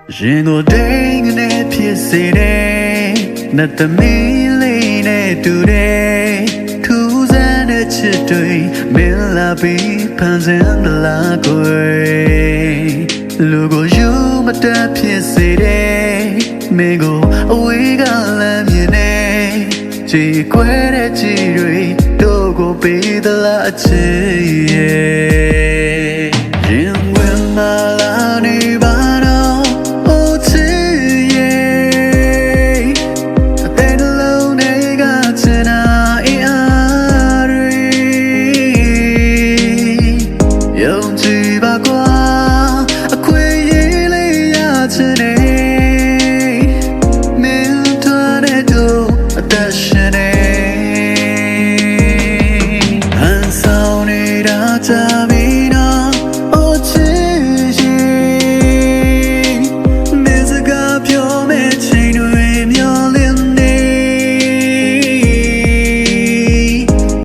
ရင်ကိုတိမ်ကနေဖြစ်စေတယ်နဲ့သမီးလေးနဲ့တူတယ်ထူးဆန်းတဲ့ချစ်တွေမင်းလာပြီးဖန်ဆင်းလာကိုလူကိုယူမတတ်ဖြစ်စေတယ်မင်းကိုအဝေးကလမ်းမြင်နေကြည်ခွဲတဲ့ကြည်တွေတို့ကိုပေးသလားအချစ်